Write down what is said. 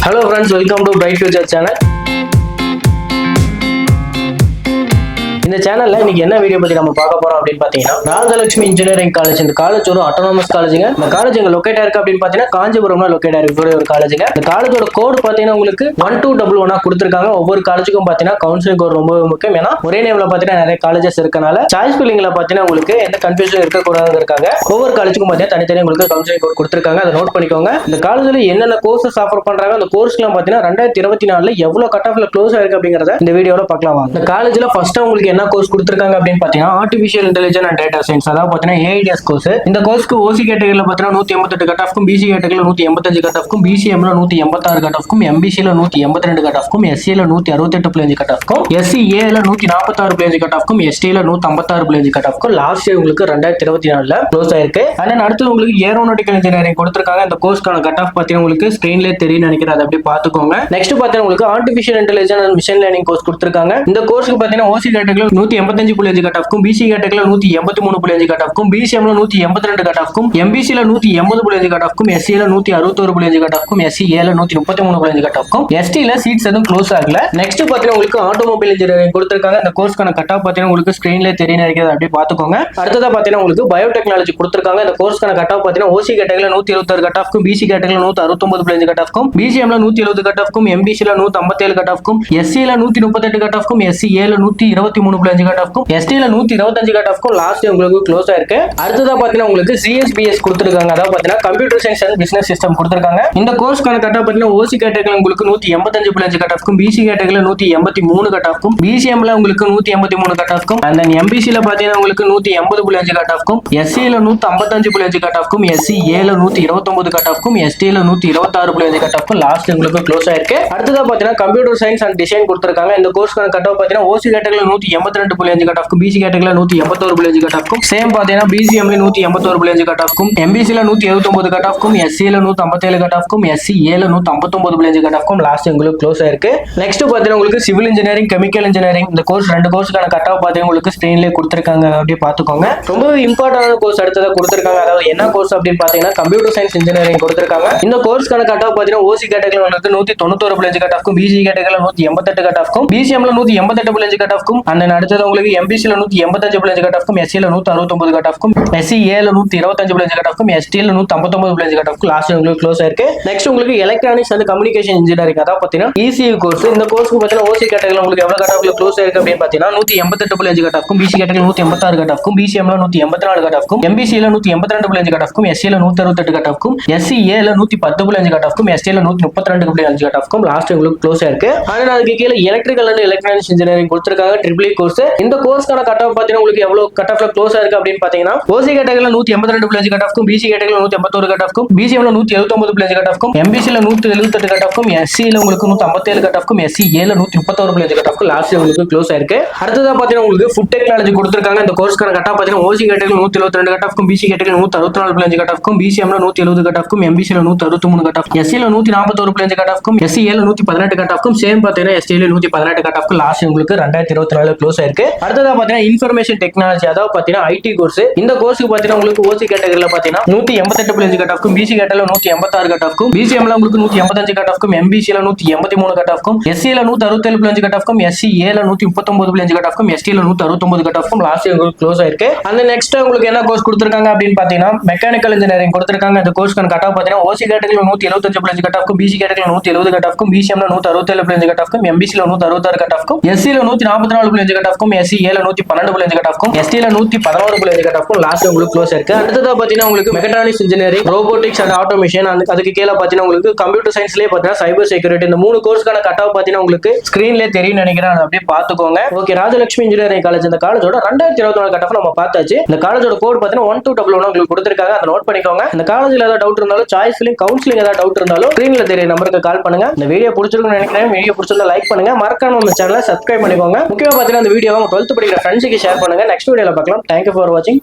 Hello friends, welcome to Bright Future channel. இந்த சேனல்ல இன்னைக்கு என்ன வீடியோ பத்தி நம்ம பார்க்க போறோம் அப்படின்னு பாத்தீங்கன்னா ராஜலட்சுமி இன்ஜினியரிங் காலேஜ். இந்த காலேஜ் ஒரு ஆட்டோனமஸ் காலேஜுங்க. இந்த காலேஜ் எங்க லொகேட் ஆயிருக்கு அப்படின்னு பாத்தீங்கன்னா காஞ்சிபுரம்ல லொகேட் ஆயிருக்கு ஒரு காலேஜுங்க. இந்த காலேஜோட கோட் பாத்தீங்கன்னா உங்களுக்கு 1211 கொடுத்திருக்காங்க. ஒவ்வொரு காலேஜுக்கும் பாத்தீங்கன்னா கவுன்சிலிங் கோட் ரொம்ப முக்கியம். ஏன்னா ஒரே நேம்ல பாத்தீங்கன்னா நிறைய காலேஜஸ் இருக்கனால சாய்ஸ் ஃபில்லிங்ல பாத்தீங்கன்னா உங்களுக்கு எந்த கன்ஃபியூஷன் இருக்க கூடாதுங்கிறதுக்காக ஒவ்வொரு காலேஜுக்கும் பாத்தீங்கன்னா தனித்தனியா உங்களுக்கு கவுன்சிலிங் கோட் கொடுத்திருக்காங்க. அதை நோட் பண்ணிக்கோங்க. இந்த காலேஜ்ல என்னென்ன கோர்சஸ் ஆஃபர் பண்றாங்க, அந்த கோர்ஸ்லாம் பாத்தீங்கன்னா 2024ல எவ்வளவு கட் ஆஃப்ல க்ளோஸ் ஆயிருக்கு அப்படிங்கறத இந்த வீடியோல பார்க்கலாம். இந்த காலேஜ்ல ஃபர்ஸ்ட் உங்களுக்கு என்ன கோர்ஸ் கொடுத்திருக்காங்க அப்படின்னு பாத்தீங்கன்னா artificial intelligence and data science, அதாவது பாத்தீங்கன்னா ஏஐடிஎஸ் கோர்ஸ். இந்த கோர்ஸ்க்கு ஓசி கேட்டகரியில பாத்தீங்கன்னா 188 கட் ஆஃப்க்கும், பிசி கேட்டகரியில 185 கட் ஆஃப்க்கும், பிசிஎம்ல 186 கட் ஆஃப்க்கும், எம்பிசில 182 கட் ஆஃப்க்கும், எஸ்சில 168.5 கட் ஆஃப்க்கும், எஸ்சிஏல 146.5 கட் ஆஃப்க்கும், எஸ்டில 156.5 கட் ஆஃப்க்கும் லாஸ்ட் இயர் உங்களுக்கு 2024ல க்ளோஸ் ஆயிருக்கு. அண்ட் அடுத்து உங்களுக்கு ஏரோநாட்டிக்கல் இன்ஜினியரிங் கொடுத்திருக்காங்க. இந்த கோர்ஸ்க்கான கட் ஆஃப் பாத்தீங்கன்னா உங்களுக்கு ஸ்கிரீன்லயே தெரியும் நினைக்கிறேன், அதை அப்படியே பாத்துக்கோங்க. நெக்ஸ்ட் பாத்தீங்கன்னா உங்களுக்கு artificial intelligence and machine learning course கொடுத்திருக்காங்க. இந்த கோர்ஸ்க்கு பாத்தீங்கன்னா ஓசி கேட்டகரியில 185.5 கட் ஆஃப்க்கும், பிசி கேட்டகரியில 183.5 கட் ஆஃப்க்கும், பிசிஎம்ல 182 கட் ஆஃப்க்கும், எம்பிசில 180.5 கட் ஆஃப்க்கும், எஸ்சில 161.5 கட் ஆஃப்க்கும், எஸ்சிஏல 133.5 கட் ஆஃப்க்கும், எஸ்டில சீட்ஸ் எதுவும் க்ளோஸ் ஆகல. நெக்ஸ்ட் பாத்தீங்கன்னா உங்களுக்கு ஆட்டோமொபைல் இன்ஜினியரிங் கொடுத்திருக்காங்க. இந்த கோர்ஸ்க்கான கட் ஆஃப் பாத்தீங்கன்னா உங்களுக்கு ஸ்கிரீன்ல தெரியும் நினைக்கிறது, அப்படியே பாத்துக்கோங்க. அடுத்ததா பாத்தீங்கன்னா உங்களுக்கு பயோடெக்னாலஜி கொடுத்திருக்காங்க. இந்த கோர்ஸ்க்கான கட் ஆஃப் பாத்தீங்கன்னா ஓசி கேட்டகரியில 176 கட் ஆஃப்க்கும், பிசி கேட்டகரியில 169.5 கட் ஆஃப்க்கும், பிசிஎம்ல 170 கட் ஆஃப்க்கும், எம்பிசில 157 கட் ஆஃப்க்கும், எஸ்சில 138 கட் ஆஃப்க்கும், எஸ்சிஏல 123.5 கட் ஆஃப்க்கும், எஸ்டில 125 கட் ஆஃப்க்கும் லாஸ்ட் உங்களுக்கு க்ளோஸ் ஆயிருக்கு. அடுத்ததா பாத்தீங்கன்னா உங்களுக்கு சிஎஸ்பிஎஸ் கொடுத்திருக்காங்க. அதாவது பாத்தீங்கன்னா computer science and business system கொடுத்திருக்காங்க. இந்த கோர்ஸ்க்கான கட் ஆஃப் பாத்தீங்கன்னா ஓசி கேட்டகரியில உங்களுக்கு 185.5 கட் ஆஃப்க்கும், பிசி கேட்டகரியில 183 கட் ஆஃப்க்கும், பிசிஎம்ல உங்களுக்கு 183 கட் ஆஃப்க்கும், அண்ட் தென் எம்பிசில பாத்தீங்கன்னா உங்களுக்கு 180.5 கட் ஆஃப்க்கும், எஸ்சில 155.5 கட் ஆஃப்க்கும், எஸ்சிஏல 129 கட் ஆஃப்க்கும், எஸ்டில 126.5 கட் ஆஃப்க்கும் லாஸ்ட் உங்களுக்கு க்ளோஸ் ஆயிருக்கு. அடுத்ததா பாத்தீங்கன்னா கம்ப்யூட்டர் சயின்ஸ் அண்ட் டிசைன் கொடுத்திருக்காங்க. இந்த கோர்ஸ்க்கான கட் ஆஃப் பாத்தீங்கன்னா ஓசி கேட்டகரியில 182.5 கட் ஆஃப்க்கும், பிசி கேட்டகரியில 181.5 கட் ஆஃப்க்கும், சேம் பாத்தீங்கன்னா பிசிஎம்ல 181.5 கட் ஆஃப்க்கும், எம்பிசில 179 கட் ஆஃப்க்கும், எஸ்சில 157 கட் ஆஃப்க்கும், எஸ்சிஏல 159.5 கட் ஆஃப்க்கும் லாஸ்ட் உங்களுக்கு க்ளோஸ் ஆயிருக்கு. நெக்ஸ்ட் பாத்தீங்கன்னா உங்களுக்கு சிவில் இன்ஜினியரிங், கெமிக்கல் இன்ஜினியரிங், இந்த கோர்ஸ் ரெண்டு கோர்ஸ்க்கான கட் ஆஃப் பாத்தீங்கன்னா உங்களுக்கு ஸ்கிரீன்லயே கொடுத்திருக்காங்க, அப்படியே பாத்துக்கோங்க. ரொம்ப இம்பார்ட்டன்டான கோர்ஸ் அடுத்ததா கொடுத்திருக்காங்க. அதாவது என்ன கோர்ஸ் அப்படின்னு பாத்தீங்கன்னா கம்ப்யூட்டர் சயின்ஸ் இன்ஜினியரிங் கொடுத்திருக்காங்க. இந்த கோர்ஸ்க்கான கட் ஆஃப் பாத்தீங்கன்னா ஓசி கேட்டகரியில உங்களுக்கு 191.5 கட் ஆஃப்க்கும், பிசி கேட்டகரியில 188 கட் ஆஃப்க்கும், பிசிஎம்ல 188.5 கட் ஆஃப்க்கும், அண்ட் அடுத்தது உங்களுக்கு எம்பிசில 185.5 கட் ஆஃப்க்கும், எஸ்சில 169 கட் ஆஃப்க்கும், எஸ்சிஏல 125.5 கட் ஆஃப்க்கும், எஸ்டில 159.5 கட் ஆஃப்க்கும் லாஸ்ட் உங்களுக்கு க்ளோஸ் ஆயிருக்கு. நெக்ஸ்ட் உங்களுக்கு எலக்ட்ரானிக்ஸ் அண்ட் கம்யூனிகேஷன் இன்ஜினியரிங், அதாவது பாத்தீங்கன்னா இசியூ கோர்ஸ். இந்த கோர்ஸ்க்கு பாத்தீங்கன்னா ஓசி கேட்டகரியில உங்களுக்கு எவ்வளவு கட் ஆஃப்ல க்ளோஸ் ஆயிருக்கு அப்படின்னு பாத்தீங்கன்னா 188.5 கட் ஆஃப்க்கும், பிசி கேட்டகரியில 186 கட் ஆஃப்க்கும், பிசிஎம்ல 184 கட் ஆஃப்க்கும், எம்பிசில 182.5 கட் ஆஃப்க்கும், எஸ்சில 168 கட் ஆஃப்க்கும், எஸ்சிஏல 110.5 கட் ஆஃப்க்கும், எஸ்டில 132.5 கட் ஆஃப்க்கும் லாஸ்ட் உங்களுக்கு க்ளோஸ் ஆயிருக்கு. ஆனா அதுக்கு கீழே எலக்ட்ரிக்கல் அண்ட் எலக்ட்ரானிக்ஸ் இன்ஜினியரிங் கொடுத்திருக்காங்க, ட்ரிபிள் கோர்ஸ். இந்த கோர்ஸ்க்கான கட் ஆஃப் பாத்தீங்கன்னா உங்களுக்கு எவ்வளவு கட் ஆஃப்ல க்ளோஸ் ஆயிருக்கு அப்படின்னு பாத்தீங்கன்னா ஓசி கேட்டகரியில 182.5 கட் ஆஃப்க்கும், பிசி கேட்டகரியில 181 கட் ஆஃப்க்கும், பிசிஎம்ல 179.5 கட் ஆஃப்க்கும், எம்பிசில 178 கட் ஆஃப்க்கும், எஸ்சில உங்களுக்கு 157 கட் ஆஃப்க்கும், எஸ்சிஏல 131.5 கட் ஆஃப்க்கும் லாஸ்ட் உங்களுக்கு க்ளோஸ் ஆயிருக்கு. அடுத்ததா பாத்தீங்கன்னா உங்களுக்கு ஃபுட் டெக்னாலஜி கொடுத்திருக்காங்க. இந்த கோர்ஸ்க்கான கட் ஆஃப் பாத்தீங்கன்னா ஓசி கேட்டகரியில 172 கட் ஆஃப்க்கும், பிசி கேட்டகரியில 164.5 கட் ஆஃப்க்கும், பிசிஎம்ல 170 கட் ஆஃப்க்கும், எம்பிசில 163 கட் ஆஃப், எஸ்சில 141.5 கட் ஆஃப்க்கும், எஸ்சிஏல 118 கட் ஆஃப்க்கும், சேம் பாத்தீங்கன்னா எஸ்டில 118 கட் ஆஃப்க்கும் லாஸ்ட் உங்களுக்கு 2024 க்ளோஸ் ஆயிருக்கு. அடுத்ததா பாத்தீங்கன்னா இன்ஃபர்மேஷன் டெக்னாலஜி, அதாவது பாத்தீங்கன்னா ஐடி கோர்ஸ். இந்த கோர்ஸ்க்கு பாத்தீங்கன்னா உங்களுக்கு ஓசி கேட்டகரியில பாத்தீங்கன்னா 188.5 கட் ஆஃப்க்கும், பிசி கேட்டகரியில 186 கட் ஆஃப்க்கும், பிசிஎம்ல உங்களுக்கு 185 கட் ஆஃப்க்கும், எம்பிசில 183 கட் ஆஃப்க்கும், எஸ்சில 167.5 கட் ஆஃப்க்கும், எஸ்சிஏல 139.5 கட் ஆஃப்க்கும், எஸ்டில 169 கட் ஆஃப்க்கும் லாஸ்ட் உங்களுக்கு க்ளோஸ் ஆயிருக்கு. அந்த நெக்ஸ்ட் உங்களுக்கு என்ன கோர்ஸ் கொடுத்திருக்காங்க அப்படின்னு பாத்தீங்கன்னா மெக்கானிக்கல் இன்ஜினியரிங் கொடுத்திருக்காங்க. இந்த கோர்ஸ்க்கான கட் ஆஃப் பாத்தீங்கன்னா ஓசி கேட்டகரியில 175.5 கட் ஆஃப்க்கும், பிசி கேட்டகரியில 170 கட் ஆஃப்க்கும், பிசிஎம்ல 167.5 கட் ஆஃப்க்கும், எம்பிசில 166 கட் ஆஃப்க்கும், எஸ்சில 144.5 கட் ஆஃப்க்கும், எஸ்சிஏல 112.5 கட் ஆஃப்க்கும், எஸ்டில 111.5 கட் ஆஃப்க்கும் லாஸ்ட் உங்களுக்கு க்ளோஸ் ஆயிருக்கு. அடுத்ததா பாத்தீங்கன்னா உங்களுக்கு mechatronics engineering, robotics and automation, அதுக்கு கீழே பாத்தீங்கன்னா உங்களுக்கு கம்ப்யூட்டர் சயின்ஸ்லயே பாத்தீங்கன்னா சைபர் செக்யூரிட்டி, இந்த மூணு கோர்ஸ்க்கான கட் ஆஃப் பாத்தீங்கன்னா உங்களுக்கு ஸ்கிரீன்லயே தெரியும் நினைக்கிறேன், அப்படியே பாத்துக்கோங்க. Okay, Rajalakshmi engineering college. இந்த காலேஜோட 2024 கட் ஆஃப் நம்ம பார்த்தாச்சு. இந்த காலேஜோட கோட் பாத்தீங்கன்னா 1211 உங்களுக்கு கொடுத்திருக்காங்க, அதை நோட் பண்ணிக்கோங்க. இந்த காலேஜ்ல ஏதாவது டவுட் இருந்தாலும், சாய்ஸ் ஃபில்லிங், கவுன்சிலிங் ஏதாவது டவுட் இருந்தாலும் ஸ்கிரீன்ல தெரிய நம்பருக்கு கால் பண்ணுங்க. இந்த வீடியோ பிடிச்சிருக்குன்னு நினைக்கிறேன். வீடியோ பிடிச்சிருந்தா லைக் பண்ணுங்க, மறக்காம நம்ம சேனலை சப்ஸ்கிரைப் பண்ணிக்கோங்க. முக்கியமா பாத்தீங்கன்னா இந்த வீடியோ 12th படிக்கிற ஃப்ரெண்ட்ஸுக்கு ஷேர் பண்ணுங்க. நெக்ஸ்ட் வீடியோல பார்க்கலாம். தேங்க்யூ ஃபார் வாட்சிங்.